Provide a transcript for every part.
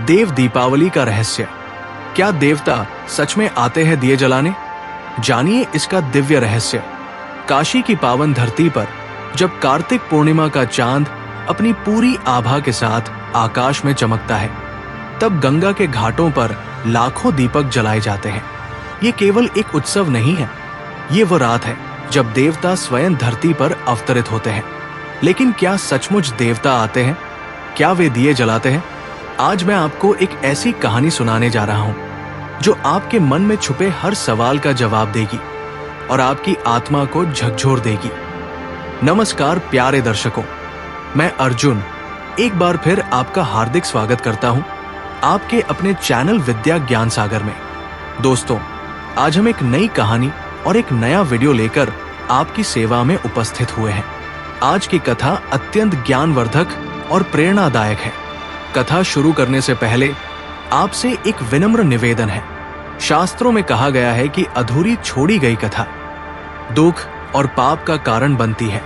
देव दीपावली का रहस्य। क्या देवता सच में आते हैं दिए जलाने? जानिए इसका दिव्य रहस्य। काशी की पावन धरती पर जब कार्तिक पूर्णिमा का चांद अपनी पूरी आभा के साथ आकाश में चमकता है, तब गंगा के घाटों पर लाखों दीपक जलाए जाते हैं। ये केवल एक उत्सव नहीं है, ये वो रात है जब देवता स्वयं धरती पर अवतरित होते हैं। लेकिन क्या सचमुच देवता आते हैं? क्या वे दिए जलाते हैं? आज मैं आपको एक ऐसी कहानी सुनाने जा रहा हूं जो आपके मन में छुपे हर सवाल का जवाब देगी और आपकी आत्मा को झकझोर देगी। नमस्कार प्यारे दर्शकों, मैं अर्जुन एक बार फिर आपका हार्दिक स्वागत करता हूं आपके अपने चैनल विद्या ज्ञान सागर में। दोस्तों, आज हम एक नई कहानी और एक नया वीडियो लेकर आपकी सेवा में उपस्थित हुए हैं। आज की कथा अत्यंत ज्ञानवर्धक और प्रेरणादायक है। कथा शुरू करने से पहले आपसे एक विनम्र निवेदन है। शास्त्रों में कहा गया है कि अधूरी छोड़ी गई कथा दुख और पाप का कारण बनती है,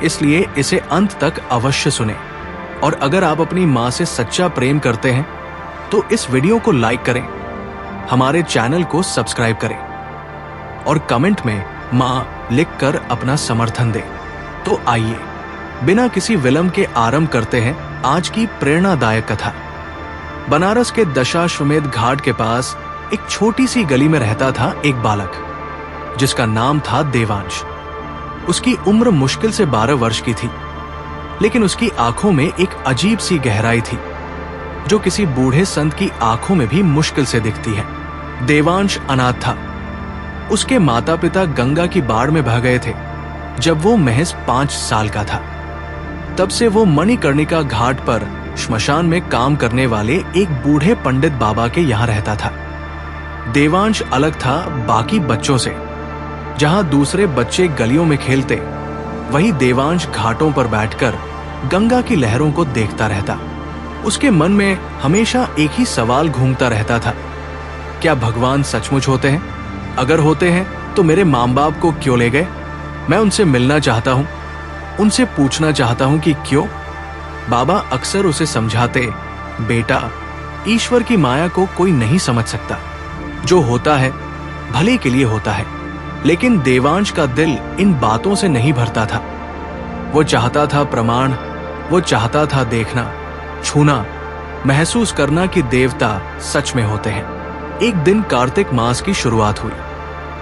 इसलिए इसे अंत तक अवश्य सुनें। और अगर आप अपनी माँ से सच्चा प्रेम करते हैं तो इस वीडियो को लाइक करें, हमारे चैनल को सब्सक्राइब करें और कमेंट में माँ लिखकर अपना समर्थन दें। तो आइए बिना किसी विलंब के आरंभ करते हैं आज की प्रेरणादायक कथा। बनारस के दशाश्वमेध घाट के पास एक छोटी सी गली में रहता था एक बालक जिसका नाम था देवांश। उसकी उम्र मुश्किल से 12 वर्ष की थी, लेकिन उसकी आंखों में एक अजीब सी गहराई थी जो किसी बूढ़े संत की आंखों में भी मुश्किल से दिखती है। देवांश अनाथ था। उसके माता पिता गंगा की बाढ़ में बह गए थे जब वो महज 5 साल का था। तब से वो मणिकर्णिका घाट पर श्मशान में काम करने वाले एक बूढ़े पंडित बाबा के यहाँ रहता था। देवांश अलग था बाकी बच्चों से। जहां दूसरे बच्चे गलियों में खेलते, वहीं देवांश घाटों पर बैठकर गंगा की लहरों को देखता रहता। उसके मन में हमेशा एक ही सवाल घूमता रहता था, क्या भगवान सचमुच होते हैं? अगर होते हैं तो मेरे माँ बाप को क्यों ले गए? मैं उनसे मिलना चाहता हूँ, उनसे पूछना चाहता हूँ कि क्यों। बाबा अक्सर उसे समझाते, बेटा, ईश्वर की माया को कोई नहीं समझ सकता। जो होता है भले के लिए होता है। लेकिन देवांश का दिल इन बातों से नहीं भरता था। वो चाहता था प्रमाण, वो चाहता था देखना, छूना, महसूस करना कि देवता सच में होते हैं। एक दिन कार्तिक मास की शुरुआत हुई।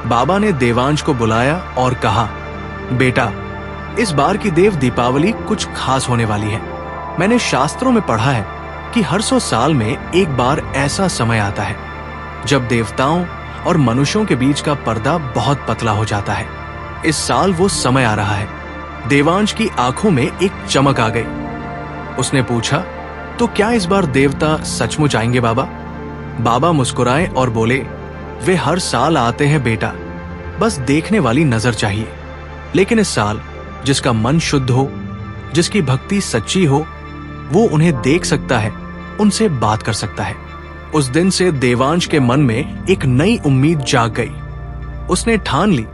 बाबा ने देवांश को बुलाया और कहा, बेटा, इस बार की देव दीपावली कुछ खास होने वाली है। मैंने शास्त्रों में पढ़ा है कि हर 100 साल में एक बार ऐसा समय आता है जब देवताओं और मनुष्यों के बीच का पर्दा बहुत पतला हो जाता है। इस साल वो समय आ रहा है। देवांश की आंखों में एक चमक आ गई। उसने पूछा, तो क्या इस बार देवता सचमुच आएंगे बाबा? बाबा मुस्कुराए और बोले, वे हर साल आते हैं बेटा, बस देखने वाली नजर चाहिए। लेकिन इस साल जिसका मन शुद्ध हो, जिसकी भक्ति सच्ची हो, वो उन्हें देख सकता है, उनसे बात कर सकता है। उस दिन से देवांश के मन में एक नई उम्मीद जाग गई। उसने ठान ली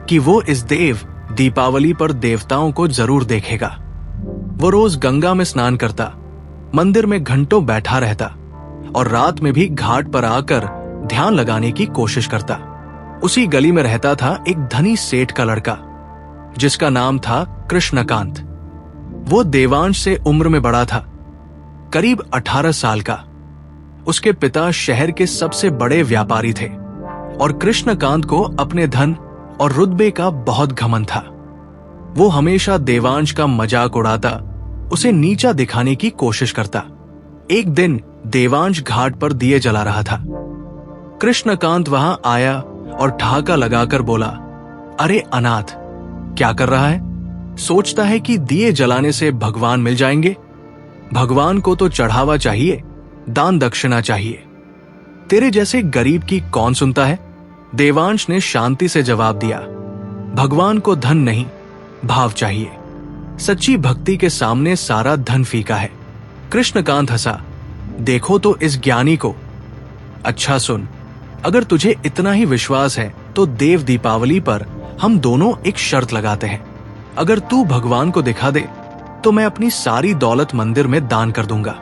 कि वो इस देव दीपावली पर देवताओं को जरूर देखेगा। वो रोज गंगा में स्नान करता, मंदिर में घंटों बैठा रहता और रात में भी घाट पर आकर ध्यान लगाने की कोशिश करता। उसी गली में रहता था एक धनी सेठ का लड़का जिसका नाम था कृष्णकांत। वो देवांश से उम्र में बड़ा था, करीब 18 साल का। उसके पिता शहर के सबसे बड़े व्यापारी थे और कृष्णकांत को अपने धन और रुतबे का बहुत घमंड था। वो हमेशा देवांश का मजाक उड़ाता, उसे नीचा दिखाने की कोशिश करता। एक दिन देवांश घाट पर दिए जला रहा था। कृष्णकांत वहां आया और ठहाका लगाकर बोला, अरे अनाथ, क्या कर रहा है? सोचता है कि दिए जलाने से भगवान मिल जाएंगे? भगवान को तो चढ़ावा चाहिए, दान दक्षिणा चाहिए। तेरे जैसे गरीब की कौन सुनता है? देवांश ने शांति से जवाब दिया, भगवान को धन नहीं, भाव चाहिए। सच्ची भक्ति के सामने सारा धन फीका है। कृष्णकांत हंसा, देखो तो इस ज्ञानी को। अच्छा सुन, अगर तुझे इतना ही विश्वास है तो देव दीपावली पर हम दोनों एक शर्त लगाते हैं। अगर तू भगवान को दिखा दे तो मैं अपनी सारी दौलत मंदिर में दान कर दूंगा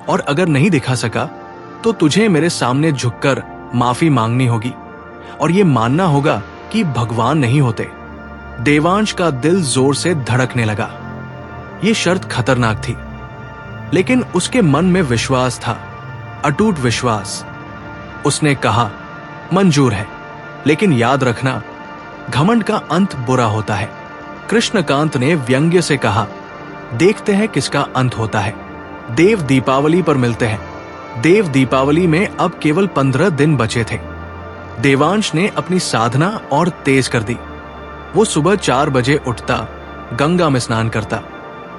और अगर नहीं दिखा सका तो तुझे मेरे सामने झुककर माफी मांगनी होगी और ये मानना होगा कि भगवान नहीं होते। देवांश का दिल जोर से धड़कने लगा। ये शर्त खतरनाक थी, लेकिन उसके मन में विश्वास था, अटूट विश्वास। उसने कहा, मंजूर है, लेकिन याद रखना, घमंड का अंत बुरा होता है। कृष्णकांत ने व्यंग्य से कहा, देखते हैं किसका अंत होता है। देव दीपावली पर मिलते हैं। देव दीपावली में अब केवल 15 दिन बचे थे। देवांश ने अपनी साधना और तेज कर दी। वो सुबह 4 बजे उठता, गंगा में स्नान करता,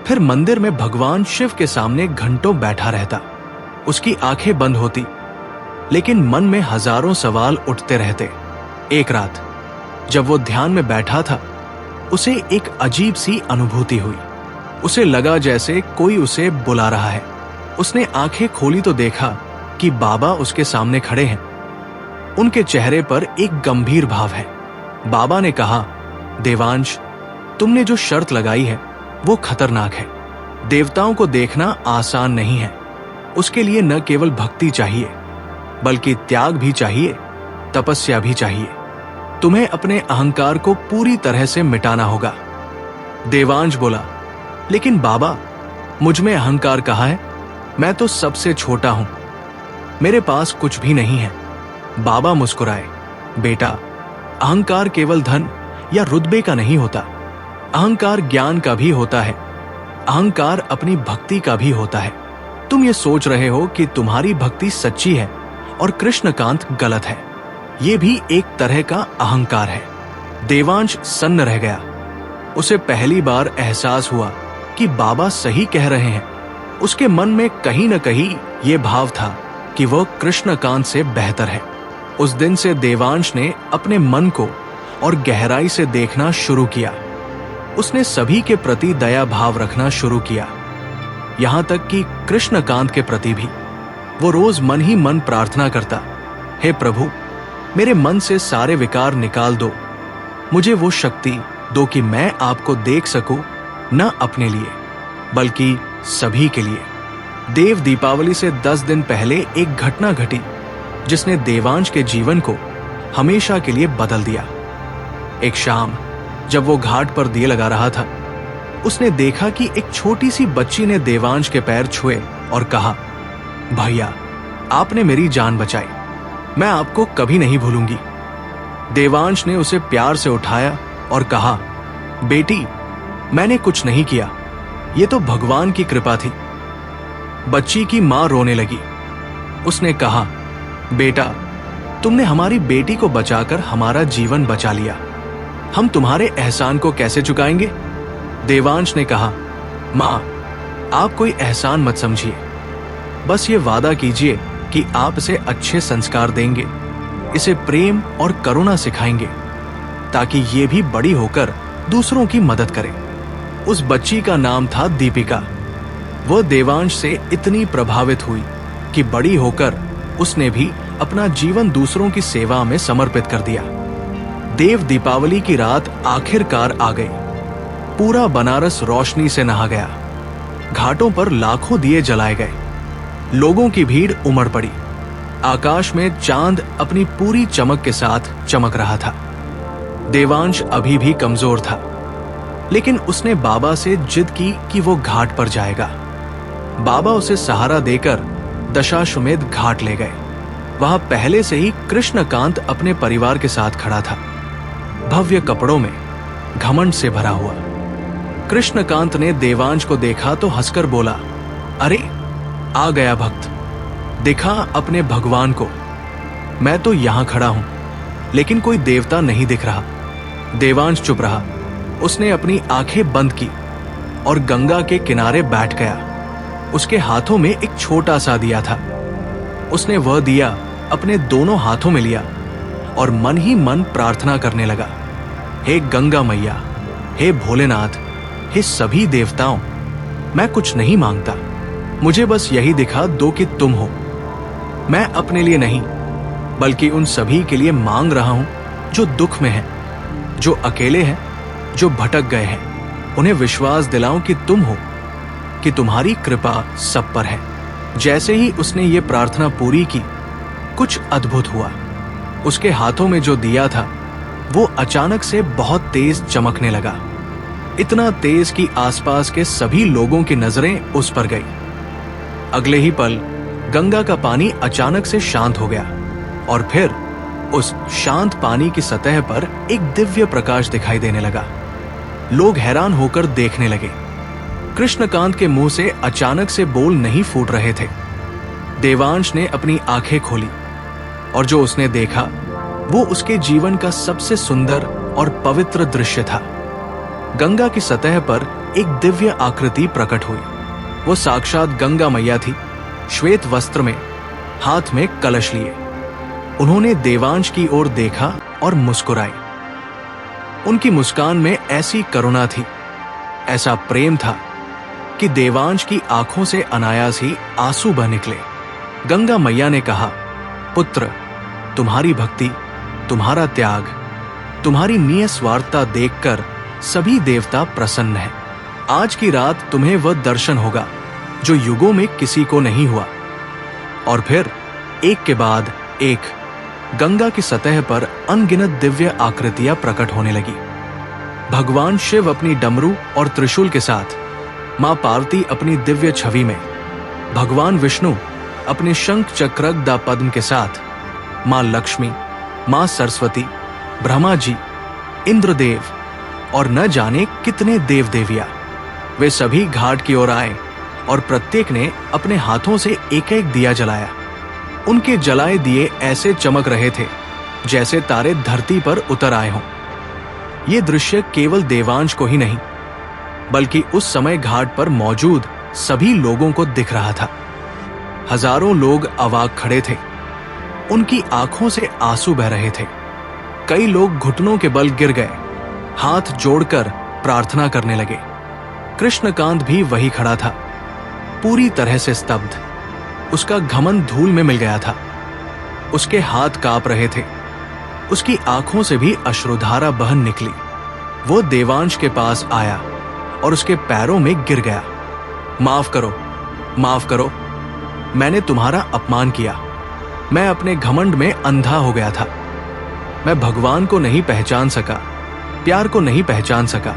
फिर मंदिर में भगवान शिव के सामने घंटों बैठा रहता। उसकी आंखें बंद होती, लेकिन मन में हजारों सवाल उठते रहते। एक रात जब वो ध्यान में बैठा था, उसे एक अजीब सी अनुभूति हुई। उसे लगा जैसे कोई उसे बुला रहा है। उसने आंखें खोली तो देखा कि बाबा उसके सामने खड़े हैं। उनके चेहरे पर एक गंभीर भाव है। बाबा ने कहा, देवांश, तुमने जो शर्त लगाई है वो खतरनाक है। देवताओं को देखना आसान नहीं है। उसके लिए न केवल भक्ति चाहिए, बल्कि त्याग भी चाहिए, तपस्या भी चाहिए। तुम्हें अपने अहंकार को पूरी तरह से मिटाना होगा। देवांश बोला, लेकिन बाबा, मुझ में अहंकार कहाँ है? मैं तो सबसे छोटा हूं, मेरे पास कुछ भी नहीं है। बाबा मुस्कुराए, बेटा, अहंकार केवल धन या रुतबे का नहीं होता। अहंकार ज्ञान का भी होता है। अहंकार अपनी भक्ति का भी होता है। तुम ये सोच रहे हो कि तुम्हारी भक्ति सच्ची है और कृष्णकांत गलत है। ये भी एक तरह का अहंकार है। देवांश सन्न रह गया। उसे पहली बार एहसास हुआ कि बाबा सही कह रहे हैं। उसके मन में कहीं न कहीं ये भाव था कि वह कृष्णकांत से बेहतर है। उस दिन से देवांश ने अपने मन को और गहराई से देखना शुरू किया। उसने सभी के प्रति दया भाव रखना शुरू किया, यहां तक कि कृष्णकांत के प्रति भी। वो रोज मन ही मन प्रार्थना करता, हे प्रभु, मेरे मन से सारे विकार निकाल दो। मुझे वो शक्ति दो कि मैं आपको देख सकूं, न अपने लिए बल्कि सभी के लिए। देव दीपावली से 10 दिन पहले एक घटना घटी जिसने देवांश के जीवन को हमेशा के लिए बदल दिया। एक शाम जब वो घाट पर दिए लगा रहा था, उसने देखा कि एक छोटी सी बच्ची ने देवांश के पैर छुए और कहा, भैया, आपने मेरी जान बचाई, मैं आपको कभी नहीं भूलूंगी। देवांश ने उसे प्यार से उठाया और कहा, बेटी, मैंने कुछ नहीं किया, ये तो भगवान की कृपा थी। बच्ची की मां रोने लगी। उसने कहा, बेटा, तुमने हमारी बेटी को बचाकर हमारा जीवन बचा लिया। हम तुम्हारे एहसान को कैसे चुकाएंगे? देवांश ने कहा, मां, आप कोई एहसान मत समझिए, बस ये वादा कीजिए कि आप इसे अच्छे संस्कार देंगे, इसे प्रेम और करुणा सिखाएंगे, ताकि ये भी बड़ी होकर दूसरों की मदद करे। उस बच्ची का नाम था दीपिका। वह देवांश से इतनी प्रभावित हुई कि बड़ी होकर उसने भी अपना जीवन दूसरों की सेवा में समर्पित कर दिया। देव दीपावली की रात आखिरकार आ गई। पूरा बनारस रोशनी से नहा गया। घाटों पर लाखों दिए जलाए गए। लोगों की भीड़ उमड़ पड़ी। आकाश में चांद अपनी पूरी चमक के साथ चमक रहा था। देवांश अभी भी कमजोर था, लेकिन उसने बाबा से जिद की कि वो घाट पर जाएगा। बाबा उसे सहारा देकर दशाश्वमेध घाट ले गए। वहां पहले से ही कृष्णकांत अपने परिवार के साथ खड़ा था, भव्य कपड़ों में, घमंड से भरा हुआ। कृष्णकांत ने देवांश को देखा तो हंसकर बोला, अरे, आ गया भक्त, दिखा अपने भगवान को। मैं तो यहां खड़ा हूं, लेकिन कोई देवता नहीं दिख रहा। देवांश चुप रहा। उसने अपनी आंखें बंद की और गंगा के किनारे बैठ गया। उसके हाथों में एक छोटा सा दिया था। उसने वह दिया अपने दोनों हाथों में लिया और मन ही मन प्रार्थना करने लगा, हे गंगा मैया, हे भोलेनाथ, हे सभी देवताओं, मैं कुछ नहीं मांगता, मुझे बस यही दिखा दो कि तुम हो। मैं अपने लिए नहीं, बल्कि उन सभी के लिए मांग रहा हूं जो दुख में हैं, जो अकेले हैं, जो भटक गए हैं। उन्हें विश्वास दिलाऊं कि तुम हो, कि तुम्हारी कृपा सब पर है। जैसे ही उसने ये प्रार्थना पूरी की, कुछ अद्भुत हुआ। उसके हाथों में जो दिया था वो अचानक से बहुत तेज चमकने लगा, इतना तेज कि आसपास के सभी लोगों की नजरें उस पर गई। अगले ही पल गंगा का पानी अचानक से शांत हो गया और फिर उस शांत पानी की सतह पर एक दिव्य प्रकाश दिखाई देने लगा। लोग हैरान होकर देखने लगे। कृष्णकांत के मुंह से अचानक से बोल नहीं फूट रहे थे। देवांश ने अपनी आंखें खोली और जो उसने देखा वो उसके जीवन का सबसे सुंदर और पवित्र दृश्य था। गंगा की सतह पर एक दिव्य आकृति प्रकट हुई। वो साक्षात गंगा मैया थी, श्वेत वस्त्र में, हाथ में कलश लिए। उन्होंने देवांश की ओर देखा और मुस्कुराई। उनकी मुस्कान में ऐसी करुणा थी, ऐसा प्रेम था कि देवांश की आंखों से अनायास ही आंसू बह निकले। गंगा मैया ने कहा, पुत्र, तुम्हारी भक्ति, तुम्हारा त्याग, तुम्हारी निस्वार्थता देखकर सभी देवता प्रसन्न हैं। आज की रात तुम्हें वह दर्शन होगा जो युगों में किसी को नहीं हुआ। और फिर एक के बाद एक गंगा की सतह पर अनगिनत दिव्य आकृतियां प्रकट होने लगी। भगवान शिव अपनी डमरू और त्रिशूल के साथ, मां पार्वती अपनी दिव्य छवि में, भगवान विष्णु अपने शंख चक्र गदा पद्म के साथ, मां लक्ष्मी, मां सरस्वती, ब्रह्मा जी, इंद्रदेव और न जाने कितने देव देवियां, वे सभी घाट की ओर आए और प्रत्येक ने अपने हाथों से एक एक दिया जलाया। उनके जलाए दिए ऐसे चमक रहे थे जैसे तारे धरती पर उतर आए हों। ये दृश्य केवल देवांश को ही नहीं बल्कि उस समय घाट पर मौजूद सभी लोगों को दिख रहा था। हजारों लोग अवाक खड़े थे, उनकी आंखों से आंसू बह रहे थे। कई लोग घुटनों के बल गिर गए, हाथ जोड़कर प्रार्थना करने लगे। कृष्णकांत भी वही खड़ा था, पूरी तरह से स्तब्ध। उसका घमंड धूल में मिल गया था, उसके हाथ कांप रहे थे, उसकी आंखों से भी अश्रुधारा बहन निकली। वो देवांश के पास आया और उसके पैरों में गिर गया। माफ करो, माफ करो, मैंने तुम्हारा अपमान किया। मैं अपने घमंड में अंधा हो गया था। मैं भगवान को नहीं पहचान सका, प्यार को नहीं पहचान सका,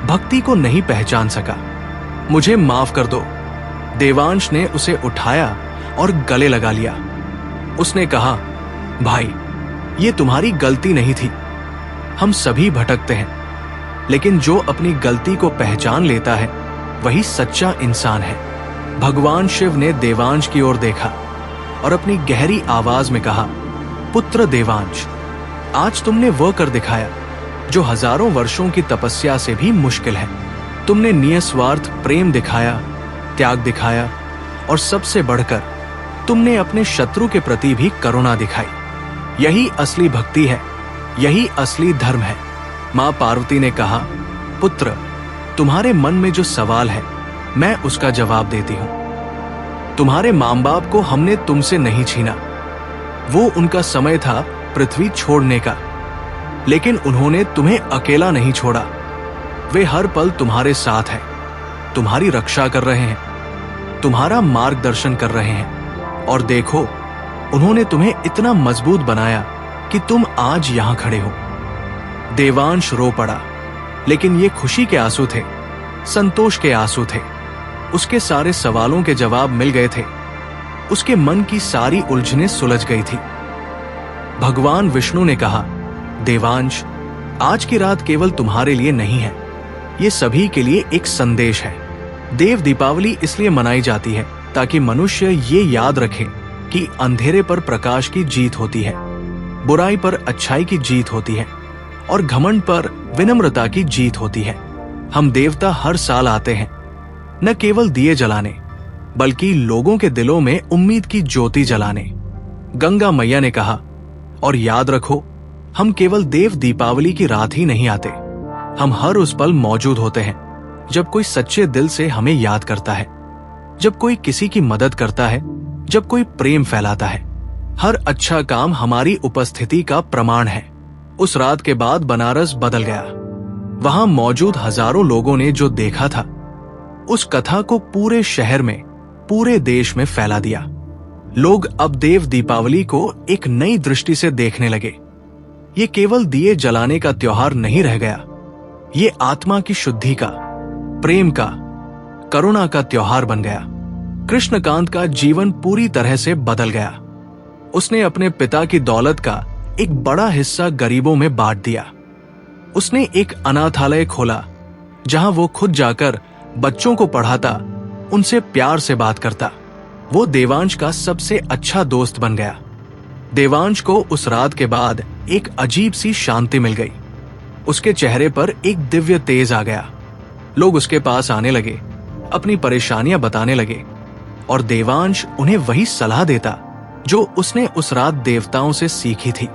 भक्ति को नहीं पहचान सका। मुझे माफ कर दो। देवांश ने उसे उठाया और गले लगा लिया। उसने कहा, भाई, ये तुम्हारी गलती नहीं थी। हम सभी भटकते हैं, लेकिन जो अपनी गलती को पहचान लेता है वही सच्चा इंसान है। भगवान शिव ने देवांश की ओर देखा और अपनी गहरी आवाज में कहा, पुत्र देवांश, आज तुमने वह कर दिखाया जो हजारों वर्षों की तपस्या से भी मुश्किल है। तुमने निस्वार्थ प्रेम दिखाया, त्याग दिखाया और सबसे बढ़कर तुमने अपने शत्रु के प्रति भी करुणा दिखाई। यही असली भक्ति है, यही असली धर्म है। मां पार्वती ने कहा, पुत्र, तुम्हारे मन में जो सवाल है मैं उसका जवाब देती हूं। तुम्हारे मां बाप को हमने तुमसे नहीं छीना। वो उनका समय था पृथ्वी छोड़ने का, लेकिन उन्होंने तुम्हें अकेला नहीं छोड़ा। वे हर पल तुम्हारे साथ हैं, तुम्हारी रक्षा कर रहे हैं, तुम्हारा मार्गदर्शन कर रहे हैं। और देखो, उन्होंने तुम्हें इतना मजबूत बनाया कि तुम आज यहां खड़े हो। देवांश रो पड़ा, लेकिन ये खुशी के आंसू थे, संतोष के आंसू थे। उसके सारे सवालों के जवाब मिल गए थे, उसके मन की सारी उलझनें सुलझ गई थी। भगवान विष्णु ने कहा, देवांश, आज की रात केवल तुम्हारे लिए नहीं है, ये सभी के लिए एक संदेश है। देव दीपावली इसलिए मनाई जाती है ताकि मनुष्य ये याद रखे कि अंधेरे पर प्रकाश की जीत होती है, बुराई पर अच्छाई की जीत होती है और घमंड पर विनम्रता की जीत होती है। हम देवता हर साल आते हैं, न केवल दिए जलाने बल्कि लोगों के दिलों में उम्मीद की ज्योति जलाने। गंगा मैया ने कहा, और याद रखो, हम केवल देव दीपावली की रात ही नहीं आते, हम हर उस पल मौजूद होते हैं जब कोई सच्चे दिल से हमें याद करता है, जब कोई किसी की मदद करता है, जब कोई प्रेम फैलाता है। हर अच्छा काम हमारी उपस्थिति का प्रमाण है। उस रात के बाद बनारस बदल गया। वहां मौजूद हजारों लोगों ने जो देखा था, उस कथा को पूरे शहर में, पूरे देश में फैला दिया। लोग अब देव दीपावली को एक नई दृष्टि से देखने लगे। ये केवल दिए जलाने का त्योहार नहीं रह गया, ये आत्मा की शुद्धि का, प्रेम का, करुणा का त्योहार बन गया। कृष्णकांत का जीवन पूरी तरह से बदल गया। उसने अपने पिता की दौलत का एक बड़ा हिस्सा गरीबों में बांट दिया। उसने एक अनाथालय खोला जहां वो खुद जाकर बच्चों को पढ़ाता, उनसे प्यार से बात करता। वो देवांश का सबसे अच्छा दोस्त बन गया। देवांश को उस रात के बाद एक अजीब सी शांति मिल गई। उसके चेहरे पर एक दिव्य तेज आ गया। लोग उसके पास आने लगे, अपनी परेशानियां बताने लगे और देवांश उन्हें वही सलाह देता जो उसने उस रात देवताओं से सीखी थी।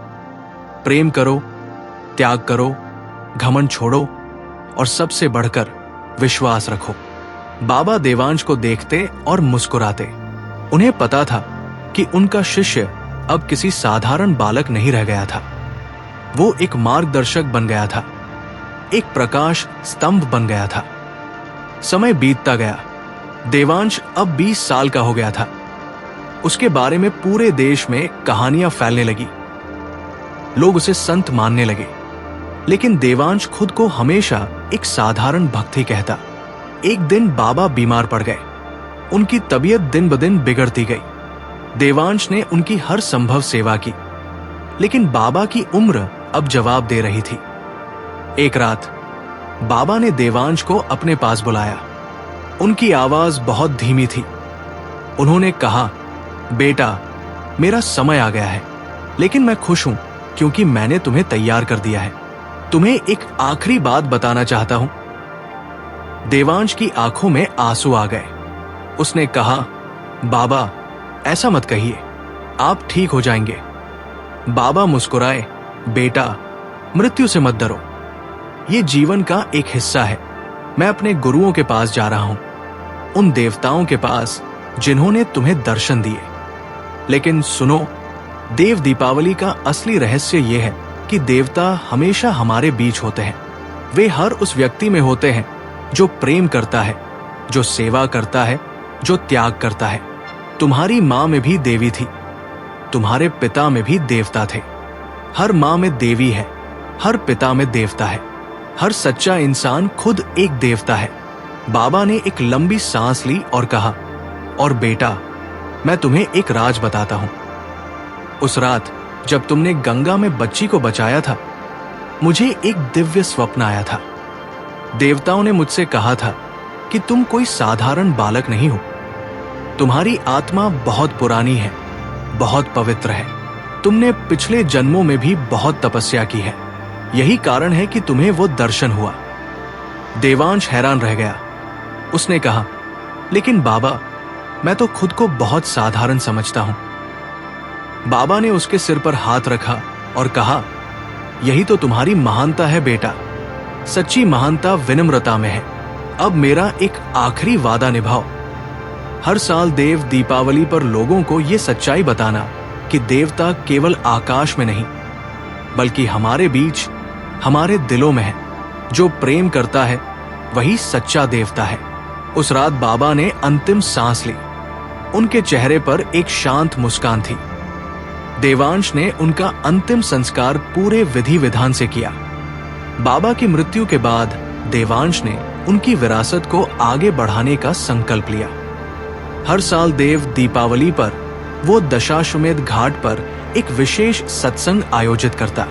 प्रेम करो, त्याग करो, घमंड छोड़ो और सबसे बढ़कर विश्वास रखो। बाबा देवांश को देखते और मुस्कुराते। उन्हें पता था कि उनका शिष्य अब किसी साधारण बालक नहीं रह गया था। वो एक मार्गदर्शक बन गया था, एक प्रकाश स्तंभ बन गया था। समय बीतता गया। देवांश अब 20 साल का हो गया था। उसके बारे में पूरे देश में कहानियां फैलने लगी। लोग उसे संत मानने लगे, लेकिन देवांश खुद को हमेशा एक साधारण भक्त ही कहता। एक दिन बाबा बीमार पड़ गए। उनकी तबीयत दिन ब दिन बिगड़ती गई। देवांश ने उनकी हर संभव सेवा की, लेकिन बाबा की उम्र अब जवाब दे रही थी। एक रात बाबा ने देवांश को अपने पास बुलाया। उनकी आवाज बहुत धीमी थी। उन्होंने कहा, बेटा, मेरा समय आ गया है, लेकिन मैं खुश हूं क्योंकि मैंने तुम्हें तैयार कर दिया है। तुम्हें एक आखिरी बात बताना चाहता हूं। देवांश की आंखों में आंसू आ गए। उसने कहा, बाबा, ऐसा मत कहिए, आप ठीक हो जाएंगे। बाबा मुस्कुराए, बेटा, मृत्यु से मत डरो। ये जीवन का एक हिस्सा है। मैं अपने गुरुओं के पास जा रहा हूं, उन देवताओं के पास जिन्होंने तुम्हें दर्शन दिए। लेकिन सुनो, देव दीपावली का असली रहस्य यह है कि देवता हमेशा हमारे बीच होते हैं। वे हर उस व्यक्ति में होते हैं जो प्रेम करता है, जो सेवा करता है, जो त्याग करता है। तुम्हारी मां में भी देवी थी, तुम्हारे पिता में भी देवता थे। हर मां में देवी है, हर पिता में देवता है। हर सच्चा इंसान खुद एक देवता है। बाबा ने एक लंबी सांस ली और कहा, और बेटा, मैं तुम्हें एक राज बताता हूं। उस रात जब तुमने गंगा में बच्ची को बचाया था, मुझे एक दिव्य स्वप्न आया था। देवताओं ने मुझसे कहा था कि तुम कोई साधारण बालक नहीं हो। तुम्हारी आत्मा बहुत पुरानी है, बहुत पवित्र है। तुमने पिछले जन्मों में भी बहुत तपस्या की है। यही कारण है कि तुम्हें वो दर्शन हुआ। देवांश हैरान रह गया। उसने कहा, लेकिन बाबा, मैं तो खुद को बहुत साधारण समझता हूं। बाबा ने उसके सिर पर हाथ रखा और कहा, यही तो तुम्हारी महानता है बेटा। सच्ची महानता विनम्रता में है। अब मेरा एक आखिरी वादा निभाओ। हर साल देव दीपावली पर लोगों को यह सच्चाई बताना कि देवता केवल आकाश में नहीं, बल्कि हमारे बीच, हमारे दिलों में है। जो प्रेम करता है वही सच्चा देवता है। उस रात बाबा ने अंतिम सांस ली। उनके चेहरे पर एक शांत मुस्कान थी। देवांश ने उनका अंतिम संस्कार पूरे विधि विधान से किया। बाबा की मृत्यु के बाद देवांश ने उनकी विरासत को आगे बढ़ाने का संकल्प लिया। हर साल देव दीपावली पर वो दशाश्वमेध घाट पर एक विशेष सत्संग आयोजित करता।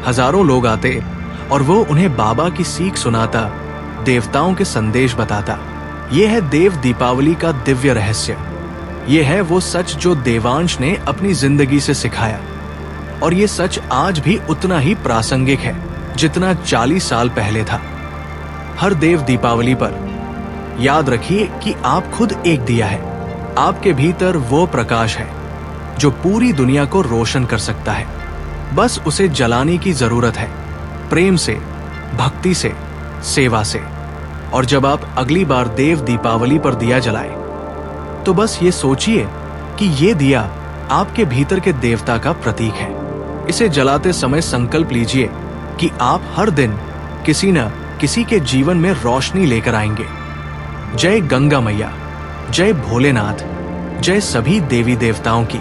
हजारों लोग आते और वो उन्हें बाबा की सीख सुनाता, देवताओं के संदेश बताता। ये है देव दीपावली का दिव्य रहस्य। ये है वो सच जो देवांश ने अपनी जिंदगी से सिखाया। और ये सच आज भी उतना ही प्रासंगिक है जितना 40 साल पहले था। हर देव दीपावली पर याद रखिए कि आप खुद एक दिया है। आपके भीतर वो प्रकाश है जो पूरी दुनिया को रोशन कर सकता है। बस उसे जलाने की जरूरत है, प्रेम से, भक्ति से, सेवा से। और जब आप अगली बार देव दीपावली पर दिया जलाएं, तो बस ये सोचिए कि ये दिया आपके भीतर के देवता का प्रतीक है। इसे जलाते समय संकल्प लीजिए कि आप हर दिन किसी न किसी के जीवन में रोशनी लेकर आएंगे। जय गंगा मैया। जय भोलेनाथ, जय सभी देवी देवताओं की।